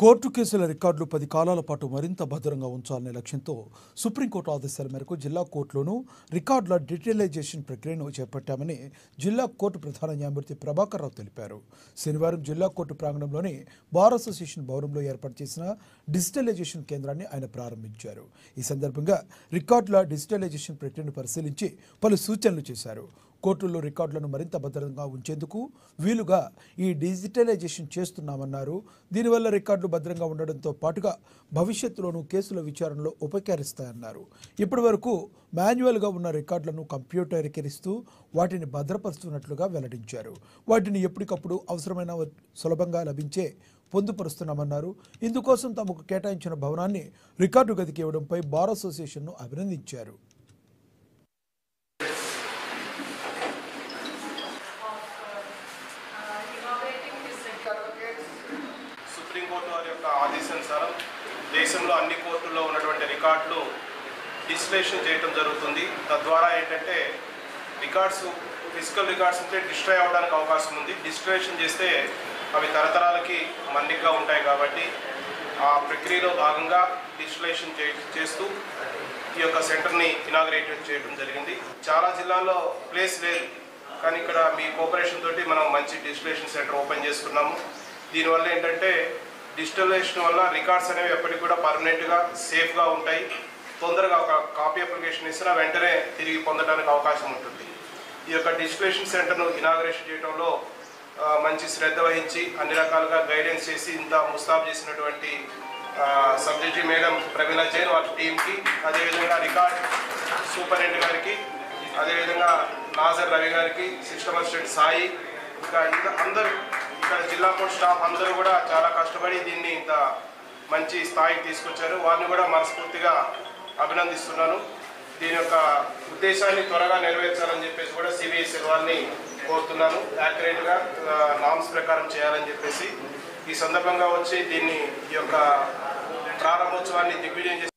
Court కేసుల రికార్డులు 10 కాలాల పాటు మరింత భద్రంగా ఉంచాలనే లక్ష్యంతో సుప్రీంకోర్టు ఆదేశాల మేరకు జిల్లా కోర్టులోనూ రికార్డుల డిజిటలైజేషన్ ప్రక్రియను చేపట్టామని జిల్లా కోర్టు ప్రధాన న్యాయమూర్తి ప్రభాకర్ రావు తెలిపారు. శనివారం జిల్లా కోర్టు ప్రాంగణంలోని బార్ అసోసియేషన్ భవనంలో ఏర్పాటు చేసిన డిజిటలైజేషన్ కేంద్రాన్ని ఆయన ప్రారంభించారు. ఈ సందర్భంగా రికార్డుల డిజిటలైజేషన్ ప్రక్రియను పరిశీలించి పలు సూచనలు చేశారు. కోర్టుల్లో రికార్డులను మరింత భద్రంగా ఉంచేందుకు వీలుగా ఈ డిజిటలైజేషన్ చేస్తున్నామన్నారు. దీనివల్ల రికార్డులు భద్రంగా ఉండడంతో పాటుగా భవిష్యత్తులోనూ కేసుల విచారణలో ఉపకరిస్తాయన్నారు. ఇప్పటి వరకు మాన్యువల్గా ఉన్న రికార్డులను కంప్యూటరీకరిస్తూ వాటిని భద్రపరుస్తున్నట్లుగా వెల్లడించారు. వాటిని ఎప్పటికప్పుడు అవసరమైన సులభంగా లభించే పొందుపరుస్తున్నామన్నారు. ఇందుకోసం తమకు కేటాయించిన భవనాన్ని రికార్డు గదికి ఇవ్వడంపై బార్ అసోసియేషన్ను అభినందించారు. సుప్రీంకోర్టు వారి యొక్క ఆదేశానుసారం దేశంలో అన్ని కోర్టుల్లో ఉన్నటువంటి రికార్డులు డిజిటలైజేషన్ చేయడం జరుగుతుంది. తద్వారా ఏంటంటే ఫిజికల్ రికార్డ్స్ ఉంటే డిస్ట్రాయ్ అవ్వడానికి అవకాశం ఉంది. డిజిటలైజేషన్ చేస్తే అవి తరతరాలకి మన్నికగా ఉంటాయి కాబట్టి ఆ ప్రక్రియలో భాగంగా డిజిటలైజేషన్ చేస్తూ ఈ యొక్క సెంటర్ని ఇనాగ్రేట్ చేయడం జరిగింది. చాలా జిల్లాల్లో ప్లేస్ లేదు, కానీ ఇక్కడ మీ కోఆపరేషన్ తోటి మనం మంచి డిజిటలైజేషన్ సెంటర్ ఓపెన్ చేసుకున్నాము. దీనివల్ల ఏంటంటే డిజిటలైజేషన్ వల్ల రికార్డ్స్ అనేవి ఎప్పటికి కూడా పర్మనెంట్గా సేఫ్గా ఉంటాయి. తొందరగా ఒక కాపీ అప్లికేషన్ ఇచ్చినా వెంటనే తిరిగి పొందడానికి అవకాశం ఉంటుంది. ఈ యొక్క డిజిటలైజేషన్ సెంటర్ను ఇనాగ్రేషన్ చేయడంలో మంచి శ్రద్ధ వహించి అన్ని రకాలుగా గైడెన్స్ చేసి ఇంత ముస్తాబు చేసినటువంటి సబ్జెక్ట్ మేడం ప్రవీణ జైన్ వాళ్ళ టీంకి, అదేవిధంగా రికార్డ్ సూపరింటెండెంట్ గారికి, అదేవిధంగా నాజర్ రవి గారికి, సిస్టమ్ అసిస్టెంట్ సాయి, ఇంకా అందరూ ఇక్కడ జిల్లా కోర్టు స్టాఫ్ అందరూ కూడా చాలా కష్టపడి దీన్ని ఇంత మంచి స్థాయికి తీసుకొచ్చారు. వారిని కూడా మనస్ఫూర్తిగా అభినందిస్తున్నాను. దీని యొక్క ఉద్దేశాన్ని త్వరగా నెరవేర్చాలని చెప్పేసి కూడా సిబిఎస్ఈ వారిని కోరుతున్నాను. యాక్యురేట్గా నామ్స్ ప్రకారం చేయాలని చెప్పేసి ఈ సందర్భంగా వచ్చి ఈ యొక్క ప్రారంభోత్సవాన్ని దిగ్విజయం చేసి